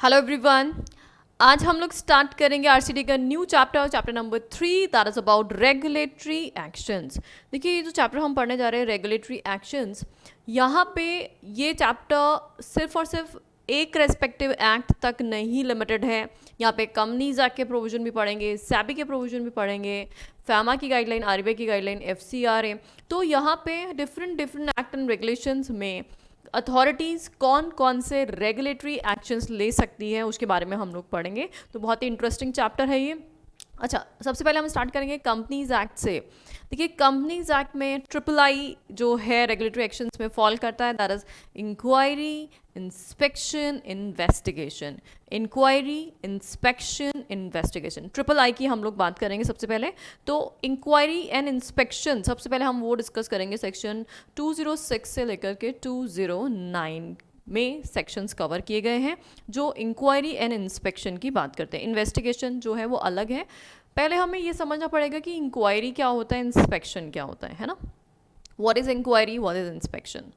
Hello everyone. आज हम लोग स्टार्ट करेंगे आरसीडी का new chapter, chapter number 3, that is about regulatory actions. देखिए, ये जो चैप्टर हम पढ़ने जा रहे हैं रेगुलेटरी एक्शंस, यहाँ पे ये चैप्टर सिर्फ और सिर्फ एक रेस्पेक्टिव एक्ट तक नहीं लिमिटेड है। यहाँ पे कंपनीज एक्ट के प्रोविजन भी पढ़ेंगे, सैबी के प्रोविजन भी पढ़ेंगे, फैमा की गाइडलाइन, आरबीआई की गाइडलाइन, एफसीआरए। तो यहाँ पे different different act and regulations में अथॉरिटीज़ कौन कौन से रेगुलेटरी एक्शंस ले सकती है उसके बारे में हम लोग पढ़ेंगे। तो बहुत ही इंटरेस्टिंग चैप्टर है ये। अच्छा, सबसे पहले हम स्टार्ट करेंगे कंपनीज एक्ट से। देखिए, कंपनीज एक्ट में ट्रिपल आई जो है रेगुलेटरी एक्शंस में फॉल करता है, that is inquiry, inspection, investigation. Inquiry, inspection, investigation, triple I की हम लोग बात करेंगे सबसे पहले। तो इंक्वायरी एंड इंस्पेक्शन सबसे पहले हम वो डिस्कस करेंगे। सेक्शन 206 से लेकर के 209 में सेक्शंस कवर किए गए हैं जो इंक्वायरी एंड इंस्पेक्शन की बात करते हैं। इन्वेस्टिगेशन जो है वो अलग है। पहले हमें ये समझना पड़ेगा कि इंक्वायरी क्या होता है, इंस्पेक्शन क्या होता है ना। What is inquiry, what is inspection.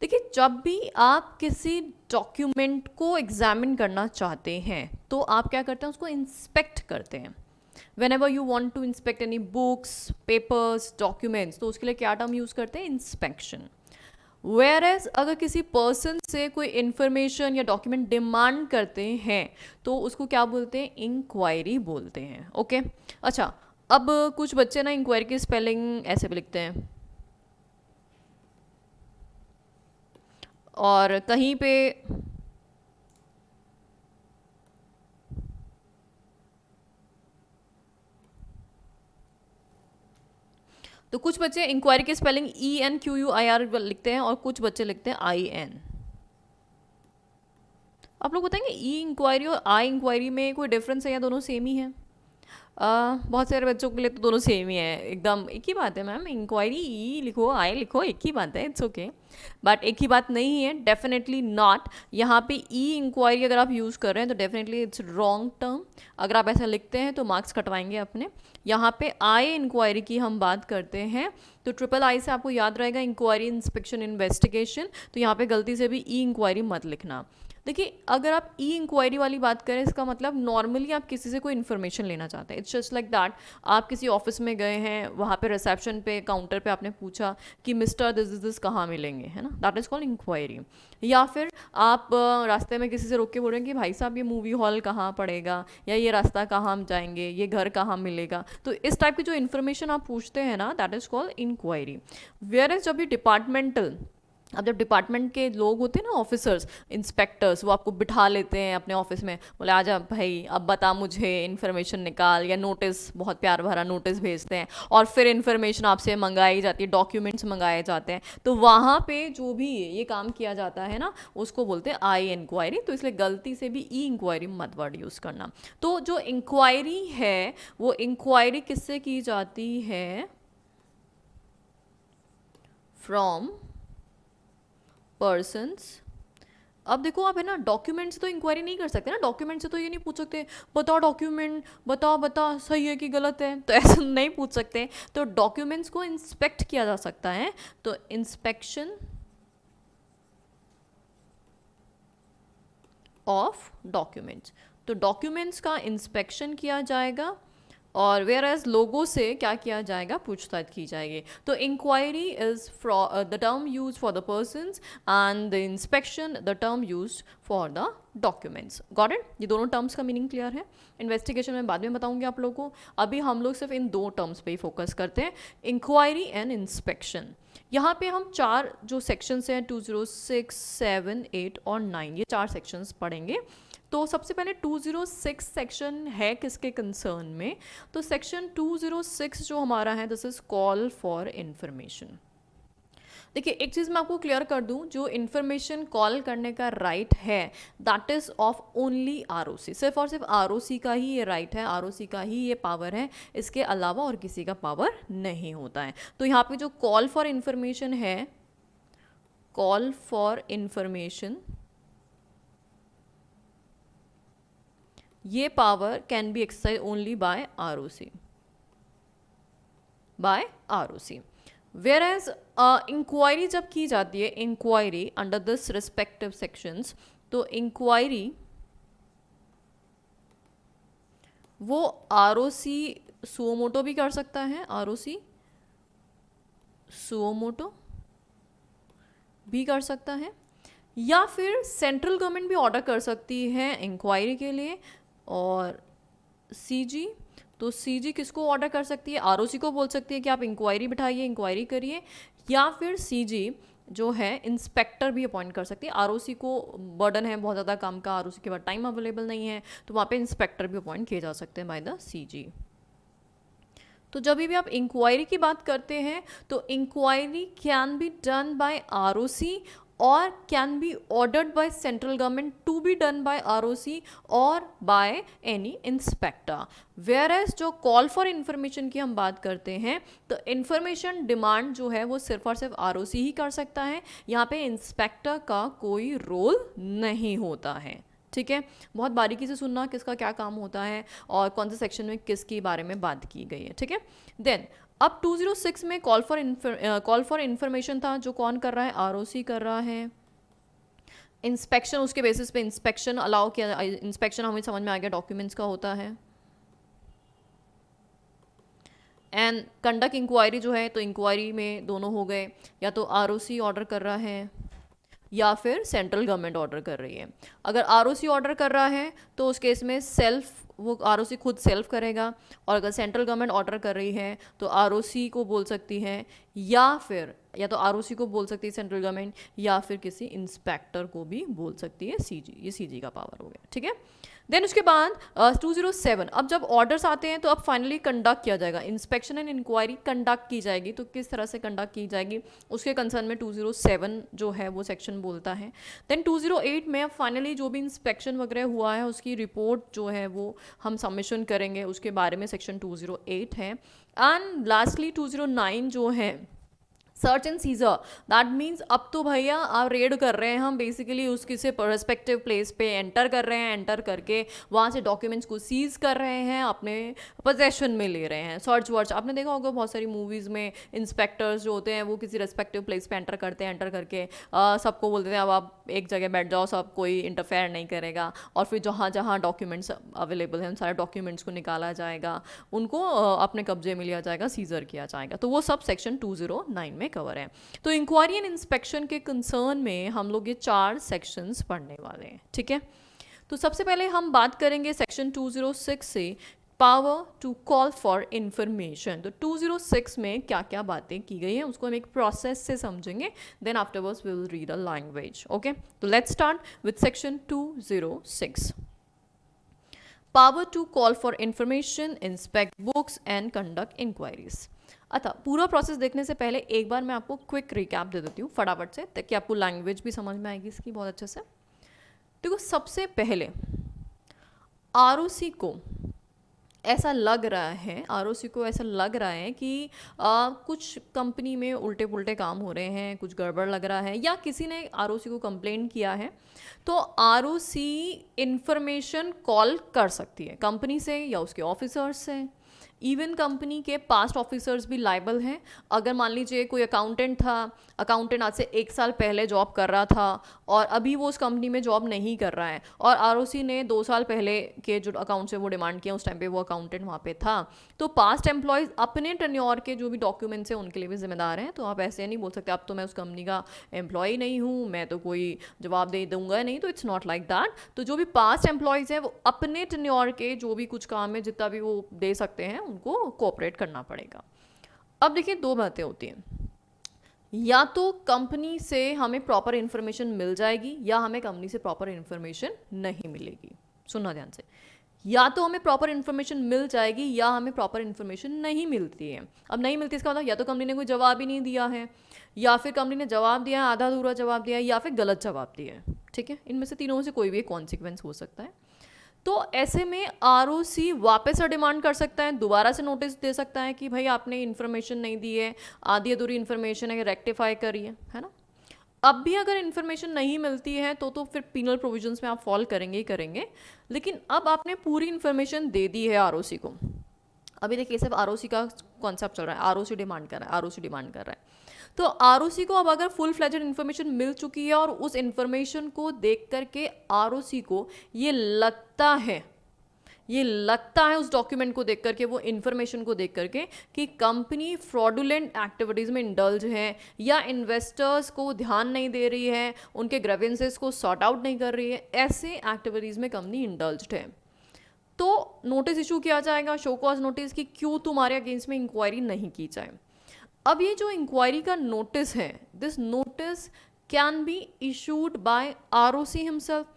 देखिए, जब भी आप किसी डॉक्यूमेंट को एग्जामिन करना चाहते हैं तो आप क्या करते हैं, उसको इंस्पेक्ट करते हैं। Whenever you want to inspect any books, papers, documents, तो उसके लिए क्या टर्म यूज़ करते हैं, इंस्पेक्शन। वेयर एज अगर किसी पर्सन से कोई इंफॉर्मेशन या डॉक्यूमेंट डिमांड करते हैं तो उसको क्या बोलते हैं, इंक्वायरी बोलते हैं। ओके अच्छा, अब कुछ बच्चे ना इंक्वायरी की स्पेलिंग ऐसे भी लिखते हैं और कहीं पे तो कुछ बच्चे इंक्वायरी की स्पेलिंग ENQUIR लिखते हैं और कुछ बच्चे लिखते हैं IN। आप लोग बताएंगे ई इंक्वायरी और आई इंक्वायरी में कोई डिफरेंस है या दोनों सेम ही है? बहुत सारे बच्चों के लिए तो दोनों सेम ही है, एकदम एक ही बात है मैम। इंक्वायरी ई लिखो, आई लिखो, एक ही बात है, इट्स ओके। बट एक ही बात नहीं है, डेफिनेटली नॉट। यहाँ पे ई इंक्वायरी अगर आप यूज़ कर रहे हैं तो डेफिनेटली इट्स रॉन्ग टर्म। अगर आप ऐसा लिखते हैं तो मार्क्स कटवाएंगे अपने। यहाँ पे आई इंक्वायरी की हम बात करते हैं तो ट्रिपल आई से आपको याद रहेगा इंक्वायरी, इंस्पेक्शन, इन्वेस्टिगेशन। तो यहाँ पे गलती से भी ई इंक्वायरी मत लिखना। देखिए, अगर आप ई इंक्वायरी वाली बात करें, इसका मतलब नॉर्मली आप किसी से कोई इन्फॉर्मेशन लेना चाहते हैं। इट्स जस्ट लाइक दैट, आप किसी ऑफिस में गए हैं, वहाँ पे रिसेप्शन पे काउंटर पे आपने पूछा कि मिस्टर दिस कहाँ मिलेंगे, है ना, दैट इज़ कॉल्ड इंक्वायरी। या फिर आप रास्ते में किसी से रोक के बोल रहे हैं कि भाई साहब ये मूवी हॉल कहाँ पड़ेगा, या ये रास्ता कहाँ हम जाएंगे, ये घर कहाँ मिलेगा। तो इस टाइप की जो इन्फॉर्मेशन आप पूछते हैं ना, that is called inquiry. Whereas जब ये डिपार्टमेंटल, अब जब डिपार्टमेंट के लोग होते हैं ना, ऑफिसर्स, इंस्पेक्टर्स, वो आपको बिठा लेते हैं अपने ऑफिस में, बोले आजा भाई अब बता मुझे, इन्फॉर्मेशन निकाल, या नोटिस, बहुत प्यार भरा नोटिस भेजते हैं और फिर इन्फॉर्मेशन आपसे मंगाई जाती है, डॉक्यूमेंट्स मंगाए जाते हैं। तो वहाँ पे जो भी ये काम किया जाता है ना, उसको बोलते हैं आई इंक्वायरी। तो इसलिए गलती से भी ई इंक्वायरी मत वर्ड यूज़ करना। तो जो इंक्वायरी है वो इंक्वायरी किससे की जाती है, फ्रॉम पर्सन्स। अब देखो, आप है ना डॉक्यूमेंट से तो इंक्वायरी नहीं कर सकते ना। डॉक्यूमेंट से तो ये नहीं पूछ सकते बताओ डॉक्यूमेंट, बता सही है कि गलत है, तो ऐसा नहीं पूछ सकते। तो डॉक्यूमेंट्स को इंस्पेक्ट किया जा सकता है, तो इंस्पेक्शन ऑफ डॉक्यूमेंट्स। तो डॉक्यूमेंट्स का इंस्पेक्शन किया जाएगा और वेयर एज लोगों से क्या किया जाएगा, पूछताछ की जाएगी। तो inquiry is the term use for the persons and the inspection the term use for the documents. Got it? ये दोनों टर्म्स का मीनिंग क्लियर है। इन्वेस्टिगेशन में बाद में बताऊंगी आप लोगों को, अभी हम लोग सिर्फ इन दो टर्म्स पे ही फोकस करते हैं, इंक्वायरी एंड इंस्पेक्शन। यहाँ पे हम चार जो सेक्शंस हैं 206, 7, 8 और 9, ये चार सेक्शंस पढ़ेंगे। तो सबसे पहले 206 सेक्शन है किसके कंसर्न में, तो सेक्शन 206 जो हमारा है, this is call for information. देखिए, एक चीज़ मैं आपको क्लियर कर दूं, जो इन्फॉर्मेशन कॉल करने का राइट है that is of only ROC. सिर्फ और सिर्फ आरओसी का ही ये राइट है, आरओसी का ही ये पावर है, इसके अलावा और किसी का पावर नहीं होता है। तो यहाँ पे जो कॉल फॉर इंफॉर्मेशन है, कॉल फॉर इंफॉर्मेशन, ये power can be exercise only by ROC, by ROC. Whereas inquiry जब की जाती है, inquiry under this respective sections, तो इंक्वायरी वो आरओसी सुओमोटो भी कर सकता है, आरओसी सुओमोटो भी कर सकता है, या फिर सेंट्रल गवर्नमेंट भी ऑर्डर कर सकती है इंक्वायरी के लिए। और सीजी, तो सीजी किसको ऑर्डर कर सकती है? आरओसी को बोल सकती है कि आप इंक्वायरी बिठाइए, इंक्वायरी करिए, या फिर सीजी जो है इंस्पेक्टर भी अपॉइंट कर सकती है। आरओसी को बर्डन है बहुत ज़्यादा काम का, आरओसी के बाद टाइम अवेलेबल नहीं है, तो वहाँ पे इंस्पेक्टर भी अपॉइंट किए जा सकते हैं बाय द सीजी। तो जब भी आप इंक्वायरी की बात करते हैं तो inquiry can be done by ROC और can be ordered by central government to be done by ROC और by any inspector. Whereas जो कॉल फॉर इंफॉर्मेशन की हम बात करते हैं तो इंफॉर्मेशन डिमांड जो है वो सिर्फ और सिर्फ आरओसी ही कर सकता है, यहाँ पे इंस्पेक्टर का कोई रोल नहीं होता है। ठीक है, बहुत बारीकी से सुनना किसका क्या काम होता है और कौन से सेक्शन में किसके बारे में बात की गई है। ठीक है, देन अब 206 में कॉल फॉर इंफॉर्मेशन था, जो कौन कर रहा है? आरओसी कर रहा है। इंस्पेक्शन, उसके बेसिस पे इंस्पेक्शन अलाउ किया, इंस्पेक्शन हमें समझ में आ गया डॉक्यूमेंट्स का होता है। एंड कंडक्ट इंक्वायरी जो है, तो इंक्वायरी में दोनों हो गए, या तो आरओसी ऑर्डर कर रहा है या फिर सेंट्रल गवर्नमेंट ऑर्डर कर रही है। अगर आरओसी ऑर्डर कर रहा है तो उस केस में वो आरओसी खुद सेल्फ करेगा, और अगर सेंट्रल गवर्नमेंट ऑर्डर कर रही है तो आरओसी को बोल सकती है, या तो आरओसी को बोल सकती है सेंट्रल गवर्नमेंट, या फिर किसी इंस्पेक्टर को भी बोल सकती है सीजी। ये सीजी का पावर हो गया। ठीक है, देन उसके बाद 207, अब जब ऑर्डर्स आते हैं तो अब फाइनली कंडक्ट किया जाएगा, इंस्पेक्शन एंड इंक्वायरी कंडक्ट की जाएगी। तो किस तरह से कंडक्ट की जाएगी उसके कंसर्न में 207 जो है वो सेक्शन बोलता है। देन 208 में अब फाइनली जो भी इंस्पेक्शन वगैरह हुआ है उसकी रिपोर्ट जो है वो हम सबमिशन करेंगे, उसके बारे में सेक्शन 208 है। एंड लास्टली 209 जो है search and seizure, that means अब तो भैया आप रेड कर रहे हैं, हम बेसिकली उसकी से रेस्पेक्टिव प्लेस पे एंटर कर रहे हैं, एंटर करके वहाँ से डॉक्यूमेंट्स को सीज कर रहे हैं, अपने पोजेशन में ले रहे हैं। सर्च वर्च आपने देखा होगा बहुत सारी मूवीज़ में, इंस्पेक्टर्स जो होते हैं वो किसी रेस्पेक्टिव प्लेस पे एंटर करते हैं, एंटर करके सबको बोलते हैं अब आप एक जगह बैठ जाओ, सब कोई इंटरफेयर नहीं करेगा, और फिर जहाँ जहाँ डॉक्यूमेंट्स अवेलेबल हैं उन सारे डॉक्यूमेंट्स को निकाला जाएगा, उनको अपने कब्जे में लिया जाएगा, सीजर किया जाएगा। तो वो सब सेक्शन 209 में कवर है। तो इंक्वायरी एंड इंस्पेक्शन के कंसर्न में हम लोग ये 4 सेक्शंस पढ़ने वाले हैं। ठीक है, तो सबसे पहले हम बात करेंगे सेक्शन 206 से, power to call for information. तो 206 में क्या क्या बातें की गई हैं उसको हम एक प्रोसेस से समझेंगे, then afterwards we will read a language. Okay, तो let's start with section 206। Power to call for information, inspect books and conduct inquiries. अच्छा, पूरा प्रोसेस देखने से पहले एक बार मैं आपको क्विक रिकैप दे देती हूँ फटाफट से, ताकि आपको लैंग्वेज भी समझ में आएगी इसकी बहुत अच्छे से। देखो, सबसे पहले आरओसी को ऐसा लग रहा है, आरओसी को ऐसा लग रहा है कि कुछ कंपनी में उल्टे पुल्टे काम हो रहे हैं, कुछ गड़बड़ लग रहा है, या किसी ने आरओसी को कंप्लेंट किया है, तो आरओसी इंफॉर्मेशन कॉल कर सकती है कंपनी से या उसके ऑफिसर्स से। इवन कंपनी के पास्ट ऑफिसर्स भी लाइबल हैं। अगर मान लीजिए कोई अकाउंटेंट था, अकाउंटेंट आज से 1 साल पहले जॉब कर रहा था और अभी वो उस कंपनी में जॉब नहीं कर रहा है, और आरओसी ने 2 साल पहले के जो अकाउंट से वो डिमांड किया, उस टाइम पे वो अकाउंटेंट वहाँ पे था, तो पास्ट एम्प्लॉयज़ अपने टेन्योर के जो भी डॉक्यूमेंट्स हैं उनके लिए भी जिम्मेदार हैं। तो आप ऐसे नहीं बोल सकते अब तो मैं उस कंपनी का एम्प्लॉय नहीं हूँ, मैं तो कोई जवाब दे दूंगा नहीं, तो इट्स नॉट लाइक दैट। तो जो भी पास्ट एम्प्लॉयज़ हैं वो अपने टेन्योर के जो भी कुछ काम है, जितना भी वो दे सकते हैं, उनको कोऑपरेट करना पड़ेगा। अब देखिए, 2 बातें होती हैं, या तो कंपनी से हमें प्रॉपर इन्फॉर्मेशन मिल जाएगी या हमें कंपनी से प्रॉपर इन्फॉर्मेशन नहीं मिलेगी। सुनना ध्यान से, या तो हमें प्रॉपर इन्फॉर्मेशन मिल जाएगी या हमें प्रॉपर इन्फॉर्मेशन नहीं मिलती है। अब नहीं मिलती इसका मतलब या तो कंपनी ने कोई जवाब ही नहीं दिया है, या फिर कंपनी ने जवाब दिया है, आधा अधूरा जवाब दिया है, या फिर गलत जवाब दिया है। ठीक है, इनमें से तीनों में से कोई भी एक कॉन्सिक्वेंस हो सकता है। तो ऐसे में आरओसी वापस से डिमांड कर सकता है, दोबारा से नोटिस दे सकता है कि भाई आपने इन्फॉर्मेशन नहीं दी है, आधी अधूरी इन्फॉर्मेशन है, रेक्टिफाई करिए, है ना। अब भी अगर इन्फॉर्मेशन नहीं मिलती है तो फिर पीनल प्रोविजंस में आप फॉल करेंगे ही करेंगे। लेकिन अब आपने पूरी इन्फॉर्मेशन दे दी है आरओसी को। अभी देखिए, सिर्फ आरओसी का कॉन्सेप्ट चल रहा है, आरओसी डिमांड कर रहा है, आरओसी डिमांड कर रहा है। तो आरओसी को अब अगर फुल फ्लेजेड इन्फॉर्मेशन मिल चुकी है और उस इन्फॉर्मेशन को देख करके आरओसी को ये लगता है ये लगता है उस डॉक्यूमेंट को देख करके, वो इन्फॉर्मेशन को देख करके कि कंपनी फ्रॉडुलेंट एक्टिविटीज़ में इंडल्ज है या इन्वेस्टर्स को ध्यान नहीं दे रही है, उनके ग्रेवेंसेस को सॉर्ट आउट नहीं कर रही है, ऐसे एक्टिविटीज़ में कंपनी इंडल्ज्ड है, तो नोटिस इशू किया जाएगा, शो कॉज नोटिस, कि क्यों तुम्हारे अगेंस्ट में इंक्वायरी नहीं की जाए। अब ये जो इंक्वायरी का नोटिस है, this notice can be issued by ROC himself,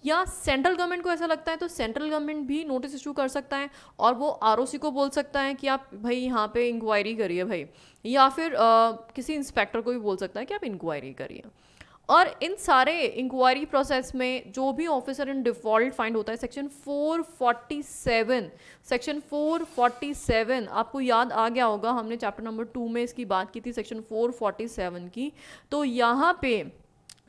या सेंट्रल गवर्नमेंट को ऐसा लगता है तो सेंट्रल गवर्नमेंट भी नोटिस इशू कर सकता है और वो आरओसी को बोल सकता है कि आप भाई यहाँ पे इंक्वायरी करिए भाई, या फिर किसी इंस्पेक्टर को भी बोल सकता है कि आप इंक्वायरी करिए। और इन सारे इंक्वायरी प्रोसेस में जो भी ऑफिसर इन डिफॉल्ट फाइंड होता है, सेक्शन 447 आपको याद आ गया होगा, हमने चैप्टर नंबर 2 में इसकी बात की थी, सेक्शन 447 की। तो यहाँ पे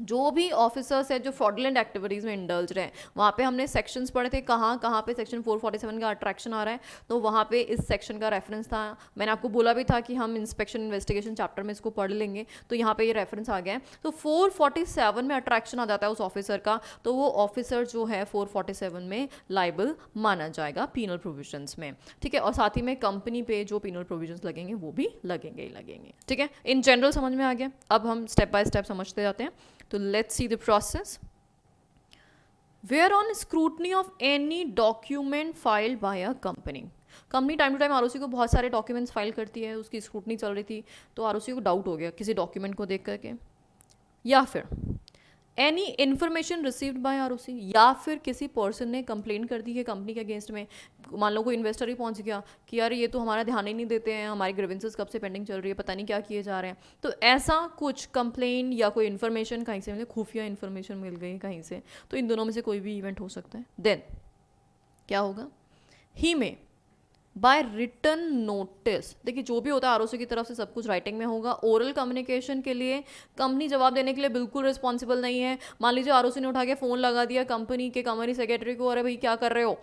जो भी ऑफिसर्स है जो फ्रॉडुलेंट एक्टिविटीज़ में इंडल्ज हैं, वहाँ पे हमने सेक्शंस पढ़े थे, कहाँ कहाँ पे सेक्शन 447 का अट्रैक्शन आ रहा है, तो वहाँ पे इस सेक्शन का रेफरेंस था। मैंने आपको बोला भी था कि हम इंस्पेक्शन इन्वेस्टिगेशन चैप्टर में इसको पढ़ लेंगे, तो यहाँ पे ये रेफरेंस आ गया है। तो 447 में अट्रैक्शन आ जाता है उस ऑफिसर का, तो वो ऑफिसर जो है 447 में लाइबल माना जाएगा पीनल प्रोविजंस में, ठीक है। और साथ ही में कंपनी पे जो पीनल प्रोविजंस लगेंगे वो भी लगेंगे ही लगेंगे, ठीक है। इन जनरल समझ में आ गया। अब हम स्टेप बाय स्टेप समझते जाते हैं। तो let's see the process. Whereon scrutiny of any document filed by a company. Company time to time ROC को बहुत सारे डॉक्यूमेंट्स फाइल करती है, उसकी स्क्रूटनी चल रही थी, तो आरओसी को डाउट हो गया किसी डॉक्यूमेंट को देख करके, या फिर any information received by ROC, या फिर किसी पर्सन ने कंप्लेन कर दी है कंपनी के अगेंस्ट में, मान लो कोई इन्वेस्टर ही पहुंच गया कि यार ये तो हमारा ध्यान ही नहीं देते हैं, हमारी ग्रीवेंसेस कब से पेंडिंग चल रही है, पता नहीं क्या किए जा रहे हैं, तो ऐसा कुछ कंप्लेन या कोई इन्फॉर्मेशन कहीं से, मतलब खुफिया इन्फॉर्मेशन मिल गई कहीं से, तो इन दोनों में से कोई भी इवेंट हो सकता है। देन क्या होगा, ही में बाय रिटन नोटिस, देखिए जो भी होता है आरओसी की तरफ से सब कुछ राइटिंग में होगा। ओरल कम्युनिकेशन के लिए कंपनी जवाब देने के लिए बिल्कुल रिस्पॉन्सिबल नहीं है। मान लीजिए आरओसी ने उठा के फ़ोन लगा दिया कंपनी के कंपनी सेक्रेटरी को, अरे भाई क्या कर रहे हो,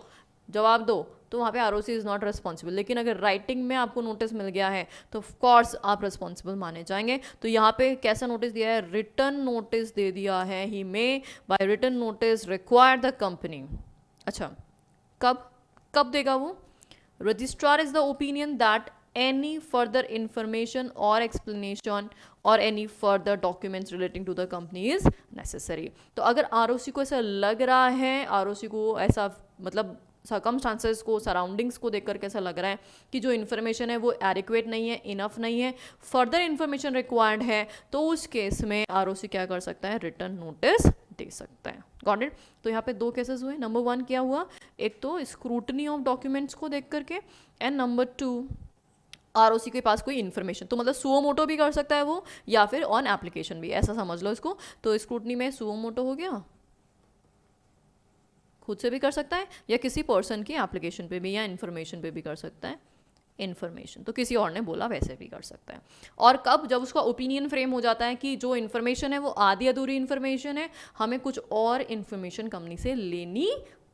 जवाब दो, तो वहाँ पे आरओसी इज़ नॉट रिस्पॉन्सिबल। लेकिन अगर राइटिंग में आपको नोटिस मिल गया है तो ऑफ कोर्स आप रिस्पॉन्सिबल माने जाएंगे। तो यहाँ पे कैसा नोटिस दिया है, रिटन नोटिस दे दिया है, he may by written notice require the company. अच्छा, कब कब देगा वो, registrar is the opinion that any further information or explanation or any further documents relating to the company is necessary। तो अगर आरओसी को ऐसा लग रहा है, आरओसी को ऐसा मतलब सर्कमस्टांसेस को, सराउंडिंग्स को देखकर कैसा लग रहा है कि जो इन्फॉर्मेशन है वो एडिक्वेट नहीं है, इनफ नहीं है, फर्दर इन्फॉर्मेशन रिक्वायर्ड है, तो उस केस में आरओसी क्या कर सकता है, रिटर्न नोटिस दे सकता है। Got it. तो यहाँ पे दो केसेस हुए। नंबर 1 क्या हुआ, एक तो स्क्रूटनी ऑफ डॉक्यूमेंट्स को देख करके, एंड नंबर 2 आरओसी के पास कोई इन्फॉर्मेशन, तो मतलब सुओ मोटो भी कर सकता है वो, या फिर ऑन एप्लीकेशन भी, ऐसा समझ लो इसको। तो स्क्रूटनी में सुओ मोटो हो गया, खुद से भी कर सकता है, या किसी पर्सन की एप्लीकेशन पे भी या इन्फॉर्मेशन पे भी कर सकता है। इन्फॉर्मेशन तो किसी और ने बोला वैसे भी कर सकता है। और कब, जब उसका ओपिनियन फ्रेम हो जाता है कि जो इन्फॉर्मेशन है वो आधी अधूरी इन्फॉर्मेशन है, हमें कुछ और इन्फॉर्मेशन कंपनी से लेनी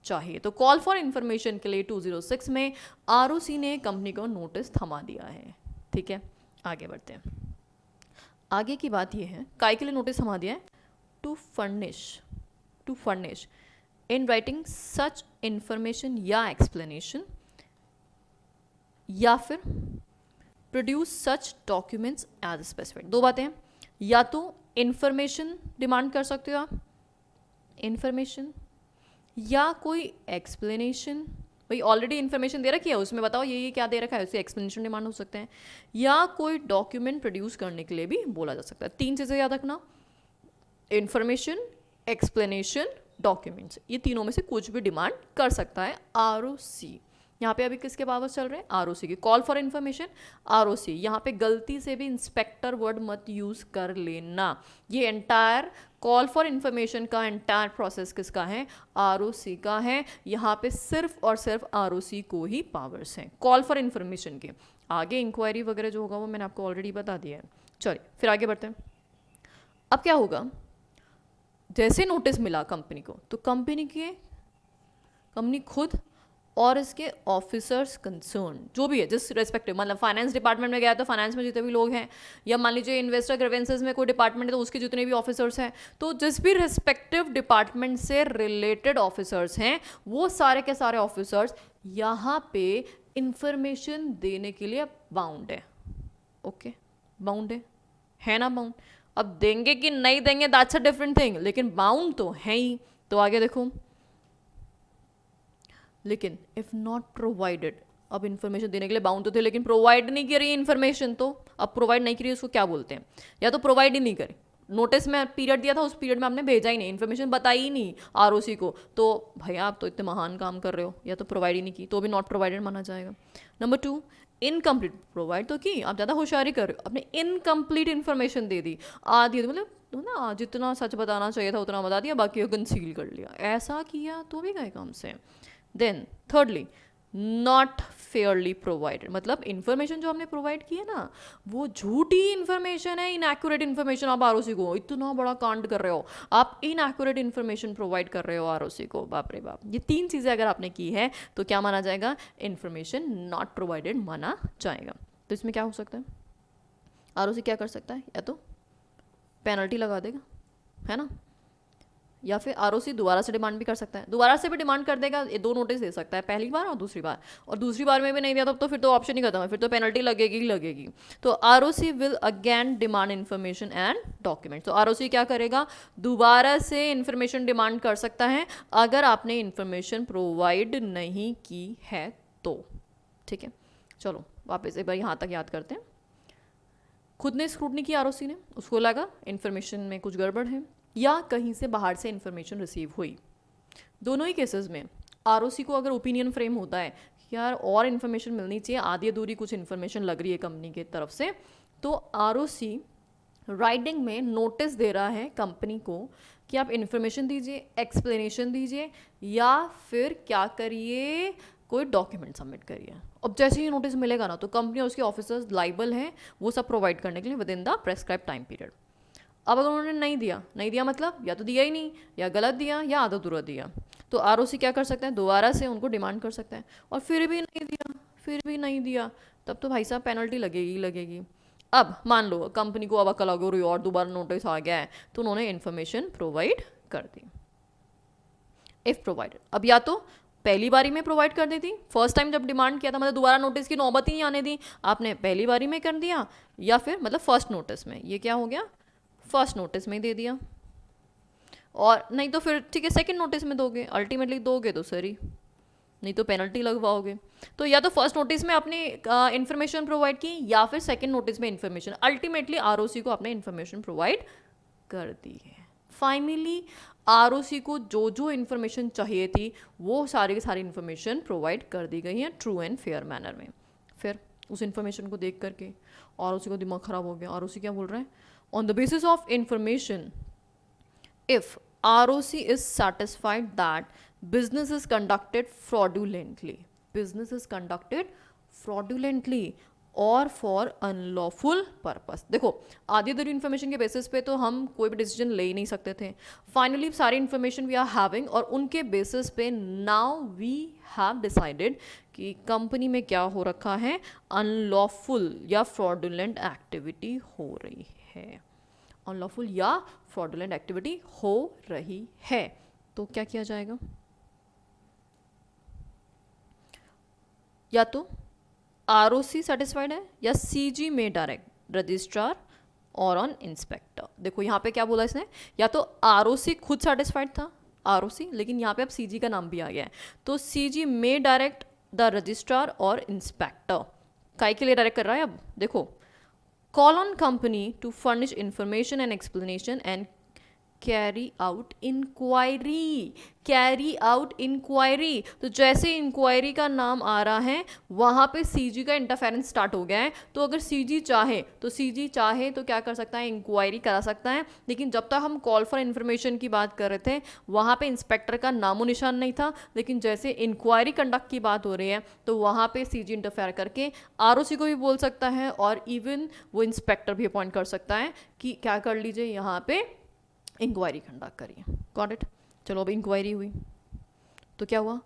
चाहिए। तो कॉल फॉर इन्फॉर्मेशन के लिए 206 में आरओसी ने कंपनी को नोटिस थमा दिया है। ठीक है, आगे बढ़ते हैं। आगे की बात यह है, काय के लिए नोटिस थमा दिया है, to furnish in writing such information या एक्सप्लेनेशन, या फिर produce such documents as specified. दो बातें हैं, या तो इन्फॉर्मेशन डिमांड कर सकते हो आप, इन्फॉर्मेशन, या कोई एक्सप्लेनेशन, भाई ऑलरेडी इन्फॉर्मेशन दे रखी है उसमें बताओ ये क्या दे रखा है, उससे एक्सप्लेनेशन डिमांड हो सकते हैं, या कोई डॉक्यूमेंट प्रोड्यूस करने के लिए भी बोला जा सकता है। 3 चीज़ें याद रखना, इन्फॉर्मेशन, एक्सप्लेनेशन, डॉक्यूमेंट्स, ये तीनों में से कुछ भी डिमांड कर सकता है आरओसी। यहाँ पे अभी किसके पावर्स चल रहे हैं, आरओसी की। कॉल फॉर इन्फॉर्मेशन आरओसी, यहाँ पे गलती से भी इंस्पेक्टर वर्ड मत यूज कर लेना। ये एंटायर कॉल फॉर इन्फॉर्मेशन का एंटायर प्रोसेस किसका है, आरओसी का है। यहाँ पे सिर्फ और सिर्फ आरओसी को ही पावर्स हैं कॉल फॉर इन्फॉर्मेशन के। आगे इंक्वायरी वगैरह जो होगा वो मैंने आपको ऑलरेडी बता दिया है। चलिए फिर आगे बढ़ते हैं। अब क्या होगा, जैसे नोटिस मिला कंपनी को, तो कंपनी खुद और इसके ऑफिसर्स कंसर्न, जो भी है जिस रेस्पेक्टिव, मतलब फाइनेंस डिपार्टमेंट में गया तो फाइनेंस में जितने भी लोग हैं, या मान लीजिए इन्वेस्टर ग्रीवेंसेस में कोई डिपार्टमेंट है तो उसके जितने भी ऑफिसर्स हैं, तो जिस भी रेस्पेक्टिव डिपार्टमेंट से रिलेटेड ऑफिसर्स हैं वो सारे के सारे ऑफिसर्स यहाँ पे इंफॉर्मेशन देने के लिए बाउंड है। ओके, बाउंड है ना, बाउंड। अब देंगे कि नहीं देंगे दैट्स अ डिफरेंट थिंग, लेकिन बाउंड तो है ही। तो आगे देखो, लेकिन इफ नॉट प्रोवाइडेड, अब इन्फॉर्मेशन देने के लिए बाउंड तो थे लेकिन प्रोवाइड नहीं करी इन्फॉर्मेशन, तो अब प्रोवाइड नहीं करी उसको क्या बोलते हैं, या तो प्रोवाइड ही नहीं करे, नोटिस में पीरियड दिया था उस पीरियड में आपने भेजा ही नहीं, इन्फॉर्मेशन बताई ही नहीं आरओसी को, तो भैया आप तो इतने महान काम कर रहे हो, या तो प्रोवाइड ही नहीं की, तो भी नॉट प्रोवाइडेड माना जाएगा। नंबर 2, इनकम्प्लीट, प्रोवाइड तो की, आप ज़्यादा होशियारी कर रहे हो, आपने इनकम्प्लीट इन्फॉर्मेशन दे दी, आधी, मतलब तो ना जितना सच बताना चाहिए था उतना बता दिया, बाकी कंसील कर लिया, ऐसा किया तो भी गए काम से। Then thirdly, not fairly provided, मतलब इंफॉर्मेशन जो हमने प्रोवाइड की है ना वो झूठी इंफॉर्मेशन है, इनएक्यूरेट इंफॉर्मेशन, आप आरओसी को इतना बड़ा कांड कर रहे हो, आप इनएक्यूरेट इंफॉर्मेशन प्रोवाइड कर रहे हो आरओसी को, बाप रे बाप। ये 3 चीज़ें अगर आपने की है तो क्या माना जाएगा, इंफॉर्मेशन नॉट प्रोवाइडेड माना जाएगा। तो इसमें क्या हो सकता है, आरओसी क्या कर सकता है, या तो पेनल्टी लगा देगा, है ना, या फिर आरओसी दोबारा से डिमांड भी कर सकता है, दोबारा से भी डिमांड कर देगा, ये 2 नोटिस दे सकता है, पहली बार और दूसरी बार, और दूसरी बार में भी नहीं दिया तो फिर तो ऑप्शन ही खत्म है, फिर तो पेनल्टी लगेगी ही लगेगी। तो ROC will again demand information and document. तो आरओसी क्या करेगा, दोबारा से इन्फॉर्मेशन डिमांड कर सकता है अगर आपने इन्फॉर्मेशन प्रोवाइड नहीं की है तो। ठीक है, चलो वापस एक बार यहाँ तक याद करते हैं। खुद ने स्क्रूटनी की आरओसी ने, उसको लगा इन्फॉर्मेशन में कुछ गड़बड़ है या कहीं से बाहर से इन्फॉर्मेशन रिसीव हुई, दोनों ही केसेस में आरओसी को अगर ओपिनियन फ्रेम होता है कि यार और इन्फॉर्मेशन मिलनी चाहिए, आधी अधूरी कुछ इन्फॉर्मेशन लग रही है कंपनी की तरफ से, तो आरओसी राइटिंग में नोटिस दे रहा है कंपनी को कि आप इन्फॉर्मेशन दीजिए, एक्सप्लेनेशन दीजिए, या फिर क्या करिए, कोई डॉक्यूमेंट सबमिट करिए। अब जैसे ही नोटिस मिलेगा ना तो कंपनी और उसके ऑफिसर्स लाइबल हैं वो सब प्रोवाइड करने के लिए with in the prescribe time period. अब अगर उन्होंने नहीं दिया मतलब या तो दिया ही नहीं, या गलत दिया, या आधा अधूरा दिया, तो आरओसी क्या कर सकता है, दोबारा से उनको डिमांड कर सकता है, और फिर भी नहीं दिया, तब तो भाई साहब पेनल्टी लगेगी लगेगी। अब मान लो कंपनी को अब अकल आ गई और दोबारा नोटिस आ गया है तो उन्होंने इन्फॉर्मेशन प्रोवाइड कर दी इफ प्रोवाइडेड। अब या तो पहली बारी में प्रोवाइड कर दी थी, फर्स्ट टाइम जब डिमांड किया था, मतलब दोबारा नोटिस की नौबत ही नहीं आने दी, आपने पहली बारी में कर दिया, या फिर मतलब फर्स्ट नोटिस में, ये क्या हो गया, फर्स्ट नोटिस में ही दे दिया, और नहीं तो फिर ठीक है सेकंड नोटिस में दोगे, अल्टीमेटली दोगे तो सही, नहीं तो पेनल्टी लगवाओगे। तो या तो फर्स्ट नोटिस में आपने इन्फॉर्मेशन प्रोवाइड की, या फिर सेकंड नोटिस में इन्फॉर्मेशन, अल्टीमेटली आरओसी को आपने इन्फॉर्मेशन प्रोवाइड कर दी है। फाइनली आरओसी को जो जो इन्फॉर्मेशन चाहिए थी वो सारी की सारी इन्फॉर्मेशन प्रोवाइड कर दी गई है ट्रू एंड फेयर मैनर में। फिर उस इन्फॉर्मेशन को देख करके आरओसी को दिमाग खराब हो गया, आरओसी क्या बोल रहे हैं, on the basis of information if ROC is satisfied that business is conducted fraudulently और फॉर अनलॉफुल पर्पस। देखो आधी अधूरी इन्फॉर्मेशन के बेसिस पे तो हम कोई भी डिसीजन ले ही नहीं सकते थे, फाइनली सारी इन्फॉर्मेशन वी आर हैविंग और उनके बेसिस पे नाउ वी हैव डिसाइडेड कि कंपनी में क्या हो रखा है, अनलॉफुल या फ्रॉडुलेंट एक्टिविटी हो रही है, अनलॉफुल या फ्रॉडुलेंट एक्टिविटी हो रही है। तो क्या किया जाएगा, या तो आरओसी सेटिस्फाइड है या सीजी में डायरेक्ट रजिस्ट्रार और ऑन इंस्पेक्टर। देखो यहाँ पे क्या बोला इसने, या तो आरओसी खुद सेटिस्फाइड था आरओसी, लेकिन यहाँ पे अब सीजी का नाम भी आ गया है, तो सीजी में डायरेक्ट द रजिस्ट्रार और इंस्पेक्टर। काय के लिए डायरेक्ट कर रहा है, अब देखो call on company to furnish information and explanation and carry out inquiry। तो जैसे इंक्वायरी का नाम आ रहा है वहाँ पे सीजी का इंटरफेरेंस स्टार्ट हो गया है, तो अगर सीजी चाहे तो क्या कर सकता है, इंक्वायरी करा सकता है। लेकिन जब तक हम कॉल फॉर इन्फॉर्मेशन की बात कर रहे थे वहाँ पे इंस्पेक्टर का नामो निशान नहीं था, लेकिन जैसे इंक्वायरी कंडक्ट की बात हो रही है तो वहाँ पे सीजी इंटरफेयर करके आरओसी को भी बोल सकता है और इवन वो इंस्पेक्टर भी अपॉइंट कर सकता है कि क्या कर लीजिए यहाँ पे इंक्वायरी कंडक्ट करिए। Got it. चलो अब इंक्वायरी हुई तो क्या हुआ,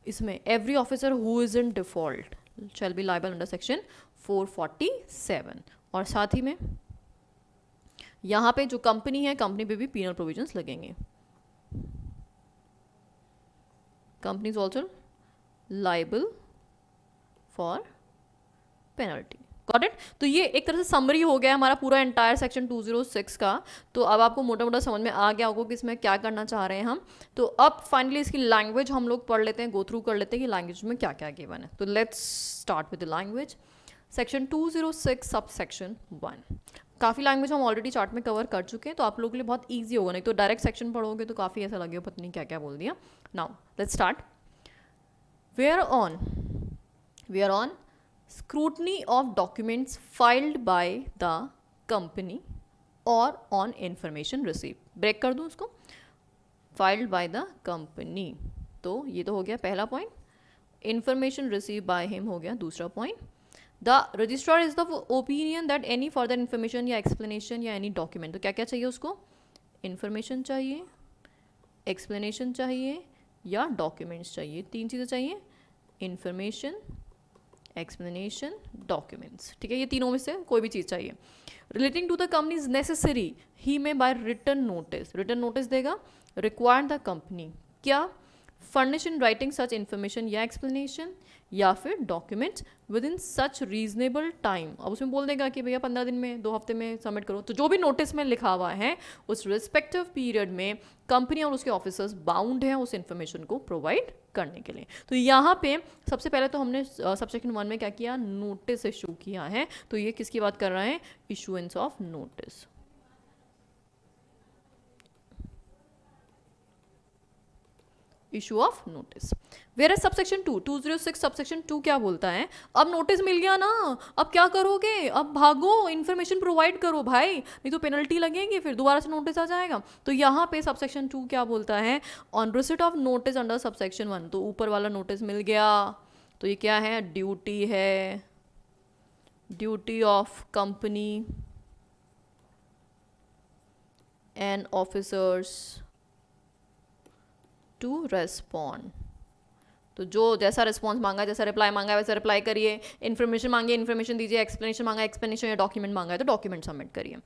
इसमें every officer who is in default shall be liable under section 447, और साथ ही में यहाँ पे जो कंपनी है, कंपनी पे भी पीनल प्रोविजंस लगेंगे. Company is also liable for penalty. Got it. तो ये एक तरह से समरी हो गया हमारा पूरा एंटायर सेक्शन 206 का. तो अब आपको मोटा मोटा समझ में आ गया होगा कि इसमें क्या करना चाह रहे हैं हम. तो अब फाइनली इसकी लैंग्वेज हम लोग पढ़ लेते हैं, गो थ्रू कर लेते हैं कि लैंग्वेज में क्या क्या गिवन है. तो let's start with the language. Section 206 sub section 1. काफ़ी लैंग्वेज हम ऑलरेडी चार्ट में कवर कर चुके हैं, तो आप लोगों के लिए बहुत ईजी होगा. नहीं तो डायरेक्ट सेक्शन पढ़ोगे तो काफ़ी ऐसा लगेगा पता नहीं क्या क्या बोल दिया. Now let's start. we are on scrutiny of documents filed by the company or on information received. Break कर दूं उसको. filed by the company, तो ये तो हो गया पहला point. information received by him हो गया दूसरा point. the registrar is the opinion that any further information या explanation या any document, तो क्या क्या चाहिए उसको, information चाहिए, explanation चाहिए या documents चाहिए. तीन चीज़ें चाहिए, information, एक्सप्लेनेशन, डॉक्यूमेंट्स. ठीक है, ये तीनों में से कोई भी चीज़ चाहिए. Relating to the company is necessary he may by written notice. Written notice देगा. रिक्वायर्ड द कंपनी क्या, furnish in writing such information या एक्सप्लेनेशन या फिर documents within such reasonable time. अब उसमें बोल देगा कि भैया 15 दिन में, 2 हफ्ते में सबमिट करो. तो जो भी नोटिस में लिखा हुआ है उस रिस्पेक्टिव पीरियड में कंपनी और उसके ऑफिसर्स बाउंड हैं उस इन्फॉर्मेशन को प्रोवाइड करने के लिए. तो यहाँ पे सबसे पहले तो हमने सबसेक्शन 1 में क्या किया, नोटिस इशू किया है. तो ये किसकी बात कर रहा है, issuance of notice. Issue of notice. Whereas subsection 2, 206 subsection 2 क्या बोलता है, अब नोटिस मिल गया ना, अब क्या करोगे, अब भागो, इन्फॉर्मेशन प्रोवाइड करो भाई, नहीं तो पेनल्टी लगेगी, फिर दोबारा से नोटिस आ जाएगा. तो यहाँ पे सबसेक्शन 2 क्या बोलता है, on receipt of notice under subsection 1. तो ऊपर वाला नोटिस मिल गया, तो ये क्या है, ड्यूटी है, duty of company and officers to respond. तो जो जैसा रिस्पॉन्स मांगा है, जैसा रिप्लाई मांगा है वैसा रिप्लाई करिए. इन्फॉर्मेशन मांगी है इन्फॉर्मेशन दीजिए, एक्सप्लेनेशन मांगा है एक्सप्लेनेशन, या डॉक्यूमेंट मांगा है तो डॉक्यूमेंट सबमिट करिए.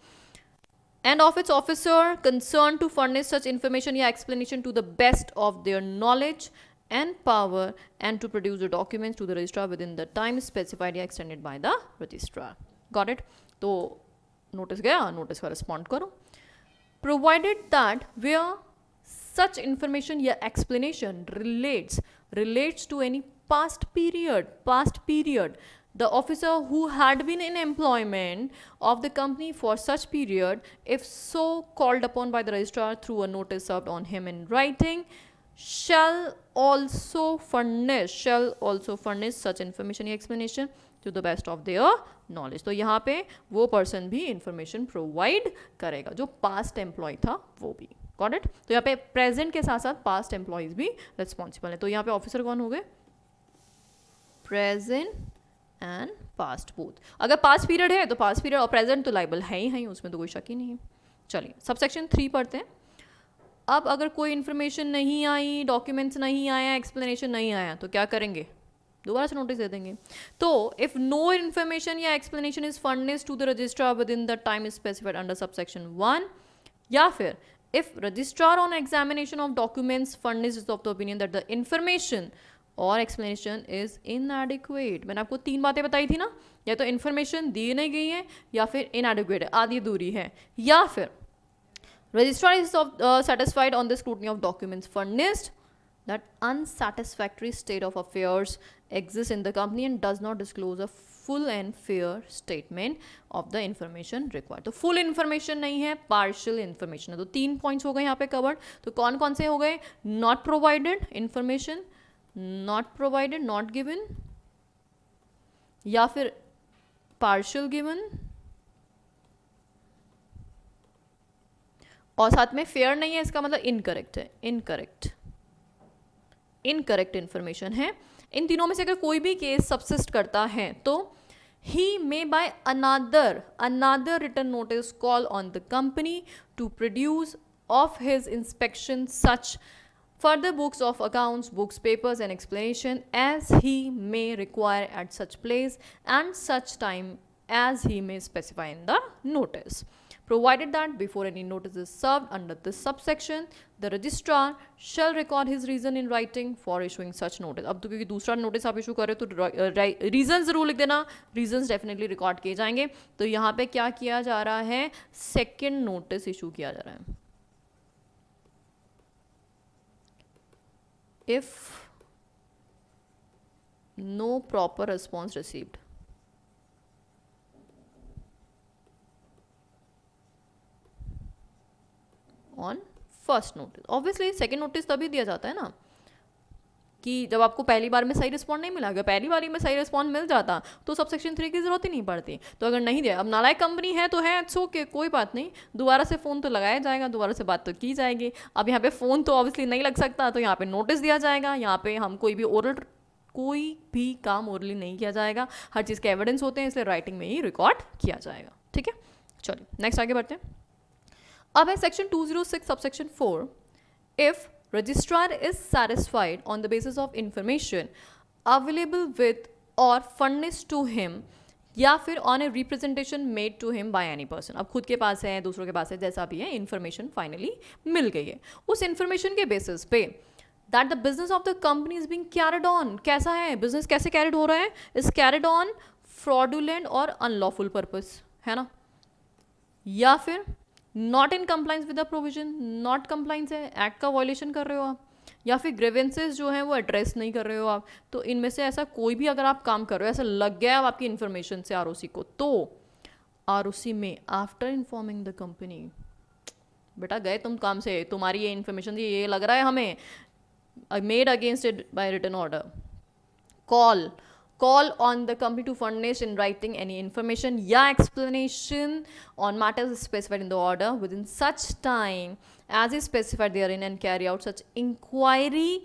And of its officer concern to furnish such information या explanation to the best of their knowledge and power and to produce the documents to the registrar within the time specified या extended by the registrar. Got it? तो notice गया, notice का respond करो. Provided that where such information या explanation relates to any past period, the officer who had been in employment of the company for such period, if so called upon by the registrar through a notice served on him in writing, shall also furnish such information या explanation to the best of their knowledge. तो यहाँ पे वो person भी information provide करेगा जो past employ था वो भी. Got it. तो यहाँ पे प्रेजेंट के साथ साथ पास्ट एम्प्लॉयज भी रिस्पॉन्सिबल है. तो यहाँ पे ऑफिसर कौन हो गए, प्रेजेंट एंड पास्ट बोथ. अगर पास्ट पीरियड है तो पास्ट पीरियड और प्रेजेंट तो लाइबल है ही, उसमें तो कोई शक ही नहीं है. चलिए सबसेक्शन 3 पढ़ते हैं. अब अगर कोई इन्फॉर्मेशन नहीं आई, डॉक्यूमेंट्स नहीं आया, एक्सप्लेनेशन नहीं आया तो क्या करेंगे, दोबारा से नोटिस दे देंगे. तो इफ नो इन्फॉर्मेशन या explanation is furnished to the registrar within the time specified under subsection 1, या फिर if registrar on examination of documents furnished is of the opinion that the information or explanation is inadequate. मैंने आपको 3 बातें बताई थी ना, या तो इन्फॉर्मेशन दी नहीं गई है या फिर inadequate है, आधी अधूरी है, या फिर registrar is satisfied on the scrutiny of documents furnished that unsatisfactory state of affairs exists in the company and does not disclose a full and fair statement of the information required. तो full information नहीं है, partial information है. तो 3 points हो गए यहाँ पे covered. तो कौन कौन से हो गए, not provided information, not provided, not given, या फिर partial given, और साथ में फेयर नहीं है, इसका मतलब इनकरेक्ट है, इनकरेक्ट इन्फॉर्मेशन है. इन तीनों में से अगर कोई भी केस सबसिस्ट करता है तो he may by another written notice call on the company to produce of his inspection such further books of accounts, books, papers, and explanation as he may require at such place and such time as he may specify in the notice. Provided that before any notice is served under this subsection, the registrar shall record his reason in writing for issuing such notice. अब तो क्योंकि दूसरा notice आप issue कर रहे हो तो reason जरूर लिख देना, रीजन डेफिनेटली रिकॉर्ड किए जाएंगे. तो यहाँ पे क्या किया जा रहा है, सेकेंड नोटिस इशू किया जा रहा है. If no proper response received, on first notice. Obviously second notice तभी दिया जाता है ना कि जब आपको पहली बार में सही रिस्पॉन्ड नहीं मिला. अगर पहली बार में सही रिस्पॉन्ड मिल जाता तो सबसेक्शन 3 की जरूरत ही नहीं पड़ती. तो अगर नहीं दिया, अब नालायक कंपनी है तो है, इट्स ओके, कोई बात नहीं, दोबारा से फ़ोन तो लगाया जाएगा, दोबारा से बात तो की जाएगी. अब यहाँ पे फ़ोन तो ऑब्वियसली नहीं लग सकता, तो यहाँ पे नोटिस दिया जाएगा. यहाँ पे हम कोई भी काम ओरली नहीं किया जाएगा. हर चीज़ के एविडेंस होते हैं, इसलिए राइटिंग में ही रिकॉर्ड किया जाएगा. ठीक है, चलिए नेक्स्ट आगे बढ़ते हैं. अब है section 206 subsection 4. If registrar is satisfied on the basis of information available with or furnished to him या फिर on a representation made to him by any person. अब खुद के पास है, दूसरों के पास है, जैसा भी है, इन्फॉर्मेशन फाइनली मिल गई है. उस इन्फॉर्मेशन के बेसिस पे that the business of the company is being carried on, कैसा है बिजनेस, कैसे कैरिड हो रहा है, इज कैरिड ऑन फ्रॉडुलेंट और अनलॉफुल पर्पस, है ना, या फिर not in compliance with the provision, not compliance है, एक्ट का वायलेशन कर रहे हो आप, या फिर ग्रीवेंसेस जो हैं वो एड्रेस नहीं कर रहे हो आप. तो इनमें से ऐसा कोई भी अगर आप काम कर रहे हो, ऐसा लग गया है आपकी इन्फॉर्मेशन से आरओसी को, तो आरओसी में आफ्टर इन्फॉर्मिंग द कंपनी, बेटा गए तुम काम से, तुम्हारी ये इन्फॉर्मेशन थी, ये लग रहा है हमें, made against it by written order, call on the company to furnish in writing any information या explanation on matters specified in the order within such time as is specified therein and carry out such inquiry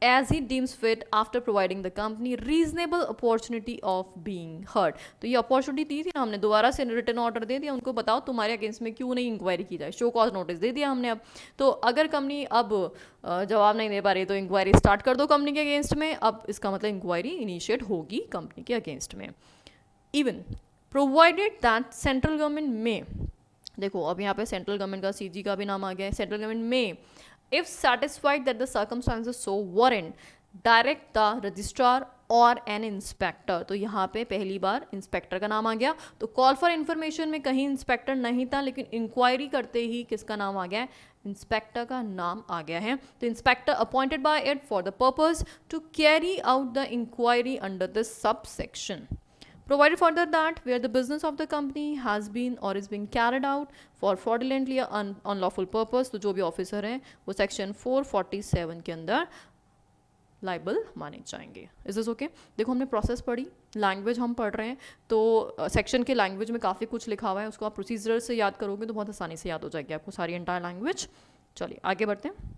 as he deems fit after providing the company reasonable opportunity of being heard. तो ये opportunity दी थी ना हमने, दोबारा से return order दे दिया उनको, बताओ तुम्हारे अगेंस्ट में क्यों नहीं इंक्वायरी की जाए, शो कॉज नोटिस दे दिया हमने. अब तो अगर कंपनी अब जवाब नहीं दे पा रही तो इंक्वायरी स्टार्ट कर दो कंपनी के अगेंस्ट में. अब इसका मतलब इंक्वायरी इनिशिएट होगी कंपनी के अगेंस्ट में. Even provided that central government में, देखो अब यहाँ पे सेंट्रल गवर्नमेंट का सीजी का भी नाम आ गया है, सेंट्रल गवर्नमेंट में if satisfied that the circumstances so warrant direct the registrar or an inspector. तो यहाँ पे पहली बार इंस्पेक्टर का नाम आ गया. तो कॉल फॉर इन्फॉर्मेशन में कहीं इंस्पेक्टर नहीं था, लेकिन इंक्वायरी करते ही किसका नाम आ गया है, इंस्पेक्टर का नाम आ गया है. तो inspector appointed by it for the purpose to carry out the inquiry under this subsection. Provided further that where the business of the company has been or is being carried out for fraudulently or unlawful purpose, तो जो भी officer हैं वो section 447 के अंदर liable माने जाएंगे. Is this okay? देखो हमने प्रोसेस पढ़ी, लैंग्वेज हम पढ़ रहे हैं, तो सेक्शन के लैंग्वेज में काफ़ी कुछ लिखा हुआ है, उसको आप प्रोसीजर से याद करोगे तो बहुत आसानी से याद हो जाएगी आपको सारी एंटायर लैंग्वेज. चलिए आगे बढ़ते हैं.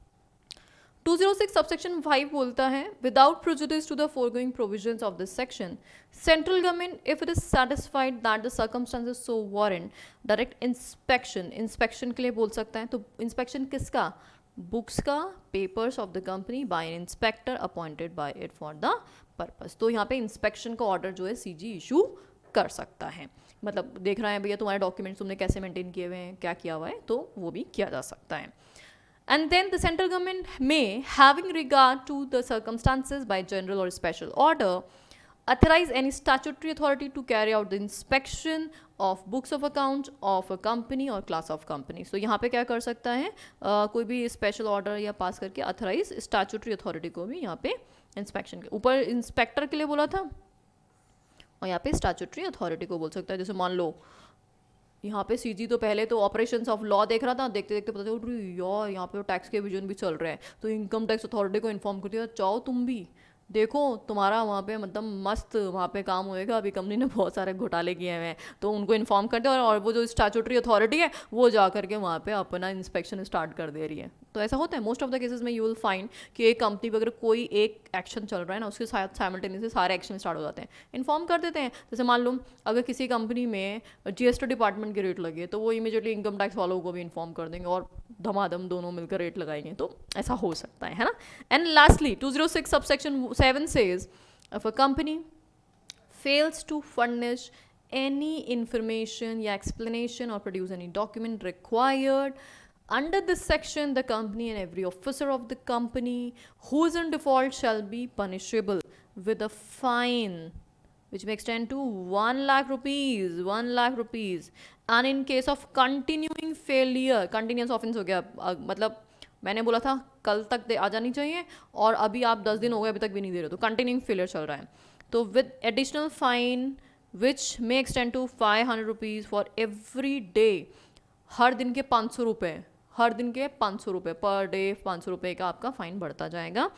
206 सबसेक्शन 5 बोलता है without prejudice to the foregoing provisions of this section, central government if it is satisfied that the circumstances so warrant direct inspection, inspection के लिए बोल सकता है. तो इंस्पेक्शन किसका, बुक्स का, papers of the company by an inspector appointed by it for the purpose. तो यहाँ पे इंस्पेक्शन का ऑर्डर जो है सीजी इशू कर सकता है, मतलब देख रहा है भैया तुम्हारे डॉक्यूमेंट्स तुमने कैसे मेंटेन किए हुए हैं, क्या किया हुआ है, तो वो भी किया जा सकता है. And then the central government may, having regard to the circumstances by general or special order, authorize any statutory authority to carry out the inspection of books of accounts of a company or class of companies. तो यहाँ पे क्या कर सकता है, कोई भी special order या पास करके अथराइज स्टैट्यूटरी अथॉरिटी को भी यहाँ पे इंस्पेक्शन के ऊपर इंस्पेक्टर के लिए बोला था, और यहाँ पे स्टैट्यूटरी अथॉरिटी को बोल सकता है. जैसे मान लो यहाँ पे सीजी तो पहले तो ऑपरेशंस ऑफ लॉ देख रहा था, देखते देखते पता चल यार यहाँ पे टैक्स के विजन भी चल रहे हैं, तो इनकम टैक्स अथॉरिटी को इन्फॉर्म कर दिया, चाहो तुम भी देखो तुम्हारा वहाँ पे मतलब मस्त वहाँ पे काम होएगा, अभी कंपनी ने बहुत सारे घोटाले किए हुए हैं, तो उनको इन्फॉर्म कर दिया, और वो जो स्टैट्यूटरी अथॉरिटी है वो जा करके वहाँ पे अपना इंस्पेक्शन स्टार्ट कर दे रही है. तो तो ऐसा होता है मोस्ट ऑफ द केसेस में, यू विल फाइंड कि एक कंपनी पर अगर कोई एक एक्शन चल रहा है ना, उसके साथ साइमल्टेनियसली सारे एक्शन स्टार्ट हो जाते हैं, इन्फॉर्म कर देते हैं। जैसे मान लो अगर किसी कंपनी में जीएसटी डिपार्टमेंट के रेट लगे तो वो इमीडिएटली इनकम टैक्स वालों को भी इन्फॉर्म कर देंगे और धमाधम दोनों मिलकर रेट लगाएंगे, तो ऐसा हो सकता है ना। And lastly 206 subsection 7 says if a company fails to furnish any information या explanation or produce any document required under this section, the company and every officer of the company who is in default shall be punishable with a fine which may extend to 1 lakh rupees, 1 lakh rupees. And in case of continuing failure, continuous offense हो गया, मतलब मैंने बोला था कल तक आ जानी चाहिए और अभी आप 10 दिन हो गए अभी तक भी नहीं दे रहे, तो कंटिन्यूइंग फेलियर चल रहा है, तो with additional fine which may extend to 500 rupees for every day, हर दिन के 500 रुपये, हर दिन के 500 रुपये पर डे, 500 रुपये का आपका फ़ाइन बढ़ता जाएगा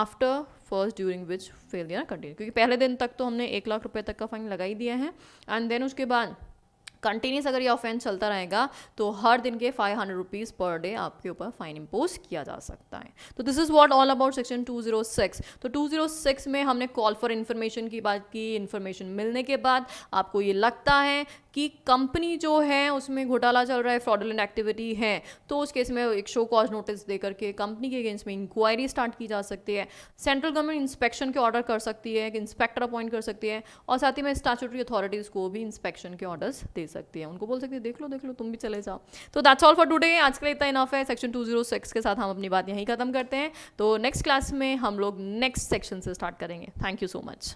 after first during which failure continue, क्योंकि पहले दिन तक तो हमने 1 लाख रुपये तक का फ़ाइन लगा ही दिया है, एंड देन उसके बाद कंटिन्यूस अगर ये ऑफेंस चलता रहेगा तो हर दिन के 500 रुपीज़ पर डे आपके ऊपर फाइन इम्पोज किया जा सकता है। तो this is what all about section 206। तो 206 में हमने कॉल फॉर इन्फॉर्मेशन की बात की। इन्फॉर्मेशन मिलने के बाद आपको ये लगता है कि कंपनी जो है उसमें घोटाला चल रहा है, फ्रॉडुलेंट एक्टिविटी है, तो उस केस में एक शो कॉज नोटिस दे करके कंपनी के अगेंस्ट में इंक्वायरी स्टार्ट की जा सकती है। सेंट्रल गवर्नमेंट इंस्पेक्शन के ऑर्डर कर सकती है, कि इंस्पेक्टर अपॉइंट कर सकती है, और साथ ही में स्टैट्यूटरी अथॉरिटीज़ को भी इंस्पेक्शन के ऑर्डर्स दे सकती है, उनको बोल सकती है देख लो तुम भी चले जाओ। तो दैट्स ऑल फॉर टुडे, आज के लिए इतना इनफ है। सेक्शन 206 के साथ हम अपनी बात यहीं खत्म करते हैं। तो नेक्स्ट क्लास में हम लोग नेक्स्ट सेक्शन से स्टार्ट करेंगे। Thank you so much.